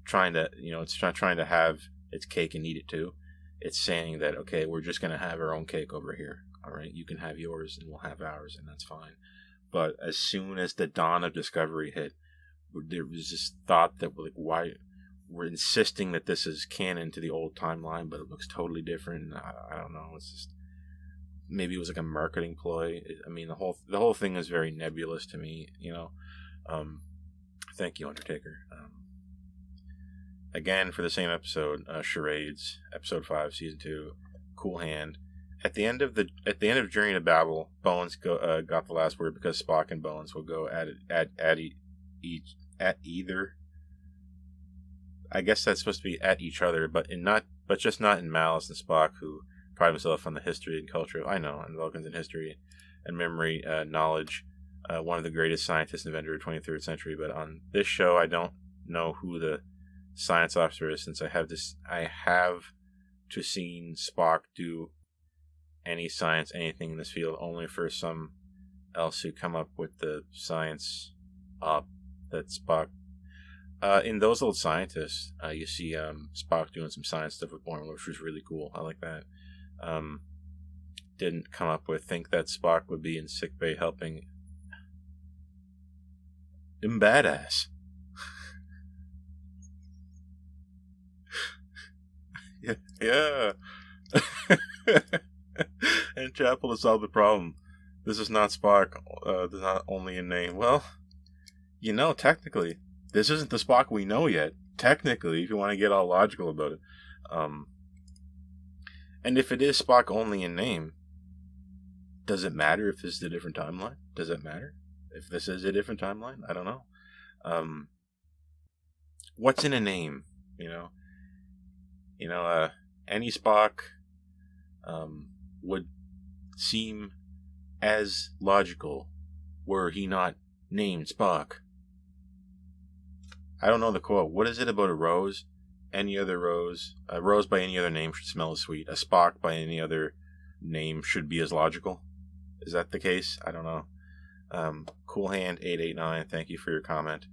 trying to, it's not trying to have its cake and eat it too. It's saying that, okay, we're just going to have our own cake over here. All right, you can have yours and we'll have ours, and that's fine. But as soon as the dawn of Discovery hit, there was this thought that, like, why we're insisting that this is canon to the old timeline, but it looks totally different. I don't know. It's just, maybe it was like a marketing ploy. I mean, the whole thing is very nebulous to me. Thank you, Undertaker. again for the same episode, Charades, episode 5, season 2, Cool Hand. At the end of Journey to Babel, Bones got the last word because Spock and Bones will go at either. I guess that's supposed to be at each other, but just not in malice. And Spock, who pride himself on the history and culture, I know, and Vulcans in history and memory, knowledge, one of the greatest scientists and inventor of the 23rd century. But on this show, I don't know who the science officer is, since I have to seen Spock do any science, anything in this field, only for some else who come up with the science that Spock. In Those Old Scientists, you see Spock doing some science stuff with Bourne, which was really cool. I like that. Didn't come up with, think that Spock would be in sickbay helping him badass. yeah. And Chapel to solve the problem. This is not Spock. This is not only a name. Well, technically, this isn't the Spock we know yet. Technically, if you want to get all logical about it. And if it is Spock only in name, does it matter if this is a different timeline? Does it matter if this is a different timeline? I don't know. What's in a name? Any Spock would seem as logical were he not named Spock. I don't know the quote. What is it about a rose? Any other rose? A rose by any other name should smell as sweet. A Spock by any other name should be as logical. Is that the case? I don't know. Cool Hand 889, thank you for your comment.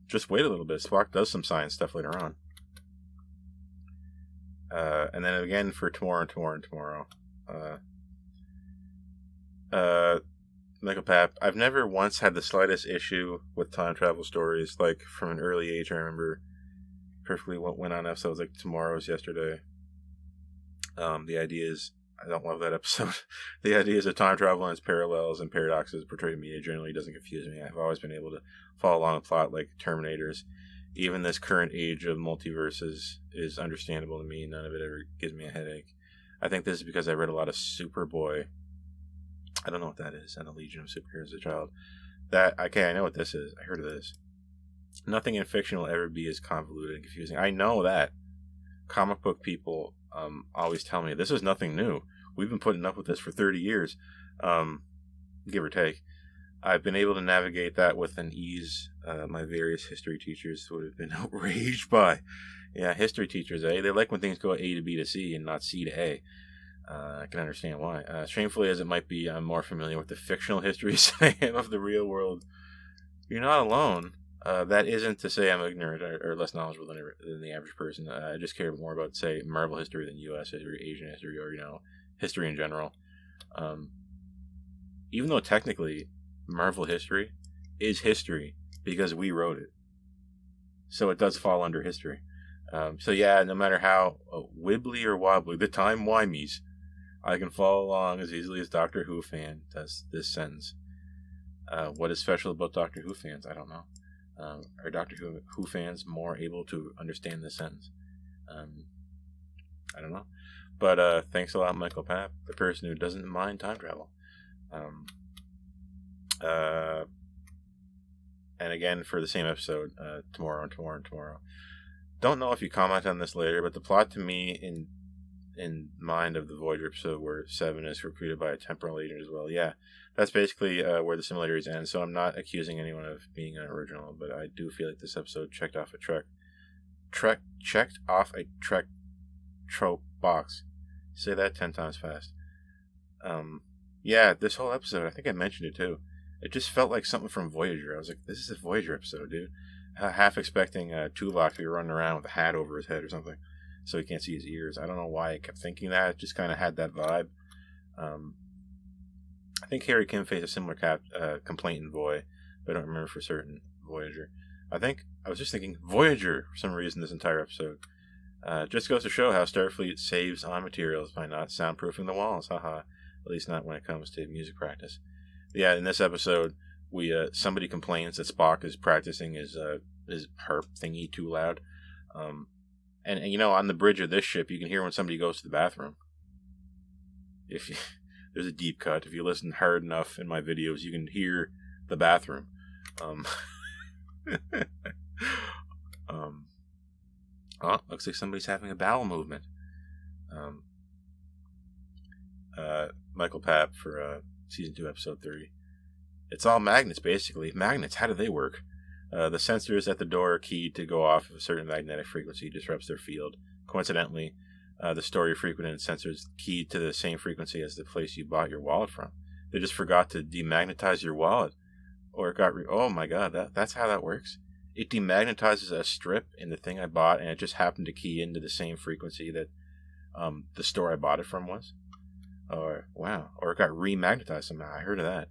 Just wait a little bit. Spock does some science stuff later on. And then again for tomorrow. Michael Papp, I've never once had the slightest issue with time travel stories. Like, from an early age, I remember perfectly what went on episodes like Tomorrow's Yesterday. The idea is, I don't love that episode. The idea is that time travel and its parallels and paradoxes portrayed in media generally doesn't confuse me. I've always been able to follow along a plot like Terminators. Even this current age of multiverses is understandable to me. None of it ever gives me a headache. I think this is because I read a lot of Superboy. I don't know what that is. And a Legion of Superheroes as a child. I know what this is. I heard of this. Nothing in fiction will ever be as convoluted and confusing. I know that. Comic book people always tell me, this is nothing new. We've been putting up with this for 30 years. Give or take. I've been able to navigate that with an ease my various history teachers would have been outraged by. Yeah, history teachers, eh? They like when things go A to B to C and not C to A. I can understand why. Shamefully as it might be, I'm more familiar with the fictional histories than I am of the real world. You're not alone. That isn't to say I'm ignorant or less knowledgeable than the average person. I just care more about, say, Marvel history than U.S. history, Asian history, or, history in general. Even though technically Marvel history is history because we wrote it. So it does fall under history. So yeah, no matter how wibbly or wobbly the time-wimies, I can follow along as easily as Doctor Who fan does this sentence. What is special about Doctor Who fans? I don't know. Are Doctor Who fans more able to understand this sentence? I don't know. But thanks a lot, Michael Papp, the person who doesn't mind time travel. And again, for the same episode, tomorrow. Don't know if you comment on this later, but the plot to me in mind of the Voyager episode where Seven is recruited by a temporal agent as well. Yeah, that's basically where the similarities end. So I'm not accusing anyone of being an original, but I do feel like this episode checked off a Trek trope box. Say that 10 times fast. Yeah, this whole episode, I think I mentioned it too. It just felt like something from Voyager. I was like, this is a Voyager episode, dude. Half expecting Tuvok to be running around with a hat over his head or something, so he can't see his ears. I don't know why I kept thinking that. It just kind of had that vibe. I think Harry Kim faced a similar complaint in Voy, but I don't remember for certain Voyager. I was just thinking Voyager for some reason this entire episode. Just goes to show how Starfleet saves on materials by not soundproofing the walls. Haha. At least not when it comes to music practice. Yeah, in this episode, somebody complains that Spock is practicing his harp thingy too loud. And you know, on the bridge of this ship, you can hear when somebody goes to the bathroom. If you, there's a deep cut. If you listen hard enough in my videos, you can hear the bathroom. Oh, looks like somebody's having a bowel movement. Michael Papp for season 2, episode 30. It's all magnets, basically. Magnets, how do they work? The sensors at the door are keyed to go off of a certain magnetic frequency, disrupts their field. Coincidentally, the store you're frequenting sensors keyed to the same frequency as the place you bought your wallet from. They just forgot to demagnetize your wallet. Or it got... oh my god, that's how that works? It demagnetizes a strip in the thing I bought, and it just happened to key into the same frequency that the store I bought it from was. Or, wow. Or it got remagnetized somehow. I heard of that.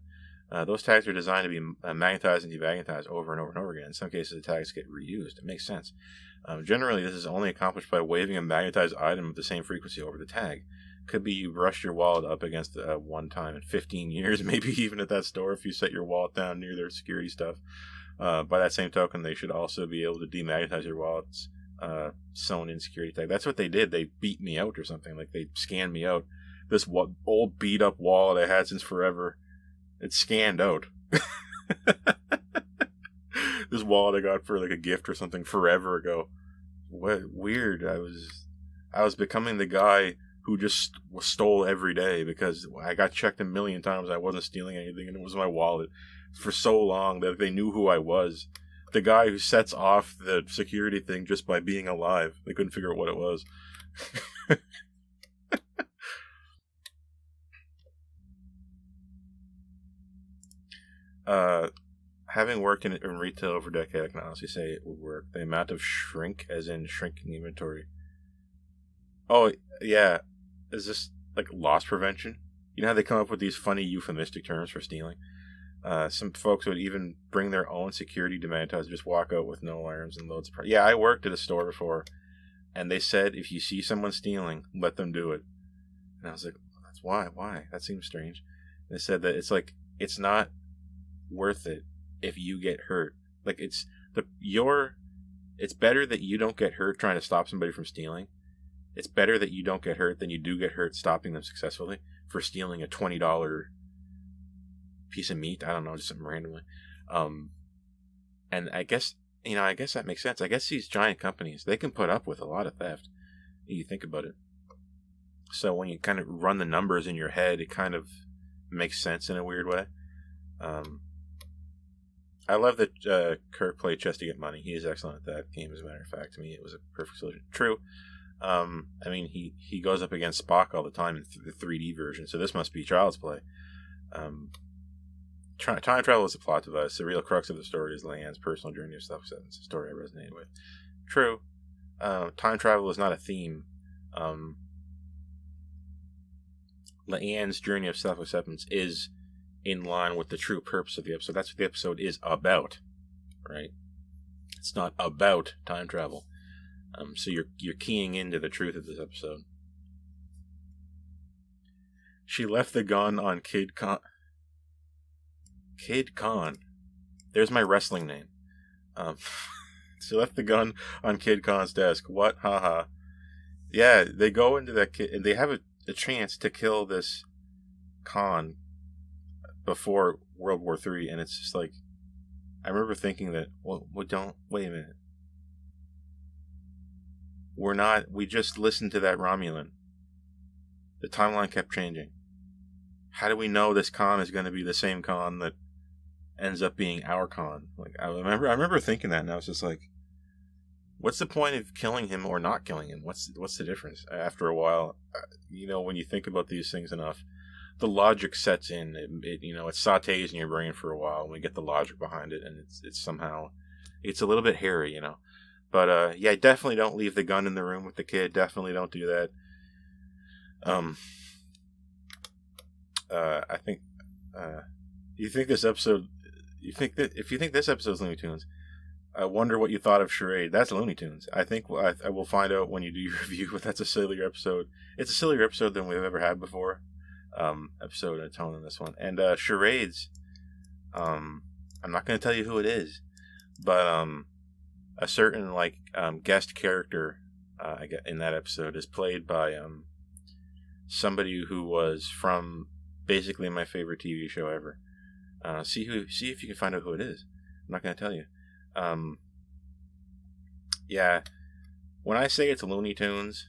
Those tags are designed to be magnetized and demagnetized over and over and over again. In some cases, the tags get reused. It makes sense. Generally, this is only accomplished by waving a magnetized item of the same frequency over the tag. Could be you brushed your wallet up against one time in 15 years, maybe even at that store if you set your wallet down near their security stuff. By that same token, they should also be able to demagnetize your wallet's sewn in security tag. That's what they did. They beat me out or something. Like, they scanned me out. This old beat up wallet I had since forever, it's scanned out. This wallet I got for like a gift or something forever ago. What weird. I was becoming the guy who just stole every day because I got checked a million times. I wasn't stealing anything, and it was my wallet for so long that they knew who I was. The guy who sets off the security thing just by being alive. They couldn't figure out what it was. Having worked in retail over a decade, I can honestly say it would work. The amount of shrink, as in shrinking inventory. Oh, yeah. Is this like loss prevention? You know how they come up with these funny euphemistic terms for stealing? Some folks would even bring their own security demagnetizer, just walk out with no alarms and loads of... Yeah, I worked at a store before, and they said if you see someone stealing, let them do it. And I was like, that's why? That seems strange. And they said that it's not worth it if you get hurt. Like, it's better that you don't get hurt trying to stop somebody from stealing. It's better that you don't get hurt than you do get hurt stopping them successfully for stealing a $20 piece of meat. I don't know, just something randomly. And I guess that makes sense. I guess these giant companies, they can put up with a lot of theft. You think about it. So when you kind of run the numbers in your head, it kind of makes sense in a weird way. I love that Kirk played chess to get money. He is excellent at that game, as a matter of fact. To me, it was a perfect solution. True. I mean, he goes up against Spock all the time in the 3D version, so this must be child's play. Time travel is a plot device. The real crux of the story is Leanne's personal journey of self-acceptance, a story I resonate with. True. Time travel is not a theme. Leanne's journey of self-acceptance is in line with the true purpose of the episode. That's what the episode is about, right? It's not about time travel. So you're keying into the truth of this episode. She left the gun on Kid Khan. Kid Khan. There's my wrestling name. She left the gun on Kid Khan's desk. What? Haha. Yeah, they go into that kid, and they have a chance to kill this Khan before World War III, and it's just like, I remember thinking that, well, wait a minute. We just listened to that Romulan. The timeline kept changing. How do we know this Khan is going to be the same Khan that ends up being our Khan? Like, I remember thinking that, and I was just like, what's the point of killing him or not killing him? What's the difference? After a while, when you think about these things enough, the logic sets in. It sautés in your brain for a while, and we get the logic behind it, and it's somehow, it's a little bit hairy, But, yeah, definitely don't leave the gun in the room with the kid. Definitely don't do that. I think, if you think this episode's Looney Tunes, I wonder what you thought of Charade. That's Looney Tunes. I think I will find out when you do your review, but that's a sillier episode. It's a sillier episode than we've ever had before. Episode and tone in this one. And, Charades, I'm not going to tell you who it is, but, a certain like guest character in that episode is played by somebody who was from basically my favorite TV show ever. See if you can find out who it is. I'm not gonna tell you. Yeah, when I say it's Looney Tunes,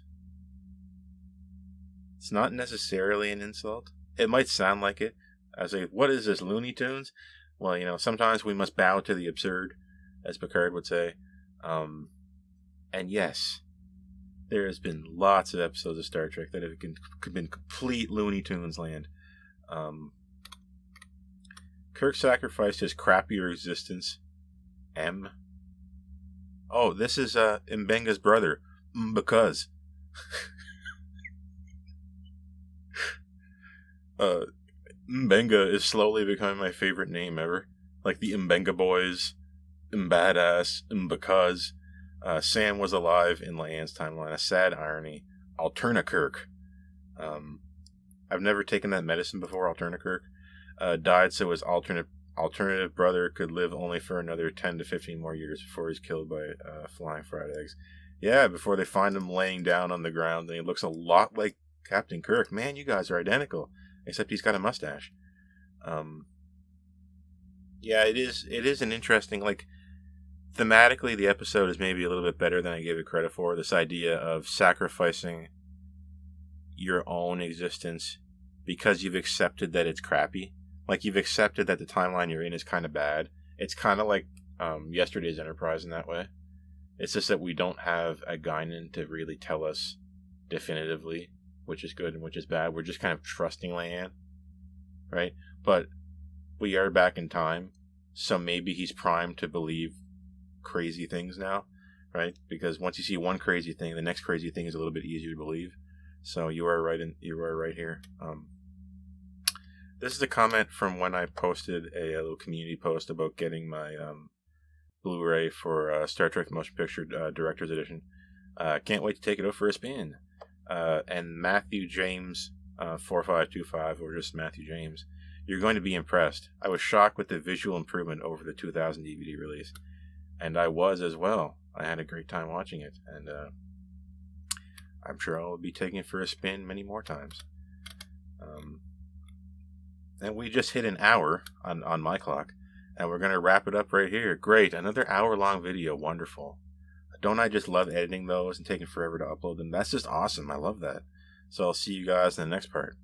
it's not necessarily an insult. It might sound like it. I say, what is this, Looney Tunes? Well, you know, sometimes we must bow to the absurd, as Picard would say. And yes, there has been lots of episodes of Star Trek that have been complete Looney Tunes land. Kirk sacrificed his crappier existence. M. Oh, this is Mbenga's brother. Because. Mbenga is slowly becoming my favorite name ever. Like the Mbenga boys, Mbadass, Because. Sam was alive in Leanne's timeline. A sad irony. Alternakirk. I've never taken that medicine before, Alternakirk. Died so his alternative brother could live only for another 10 to 15 more years before he's killed by flying fried eggs. Yeah, before they find him laying down on the ground, and he looks a lot like Captain Kirk. Man, you guys are identical, except he's got a mustache. Yeah, it is an interesting, like, thematically the episode is maybe a little bit better than I gave it credit for. This idea of sacrificing your own existence because you've accepted that it's crappy. Like, you've accepted that the timeline you're in is kind of bad. It's kind of like yesterday's Enterprise in that way. It's just that we don't have a Guinan to really tell us definitively which is good and which is bad. We're just kind of trusting Leanne, right? But we are back in time, so maybe he's primed to believe crazy things now, right? Because once you see one crazy thing, the next crazy thing is a little bit easier to believe. So you are right. You are right here. This is a comment from when I posted a little community post about getting my Blu-ray for Star Trek Motion Picture Director's Edition. Can't wait to take it out for a spin. And Matthew James 4525, or just Matthew James, you're going to be impressed. I was shocked with the visual improvement over the 2000 DVD release, and I was as well. I had a great time watching it, and I'm sure I'll be taking it for a spin many more times. And we just hit an hour on my clock, and we're going to wrap it up right here. Great, another hour-long video. Wonderful. Don't I just love editing those and taking forever to upload them? That's just awesome. I love that. So I'll see you guys in the next part.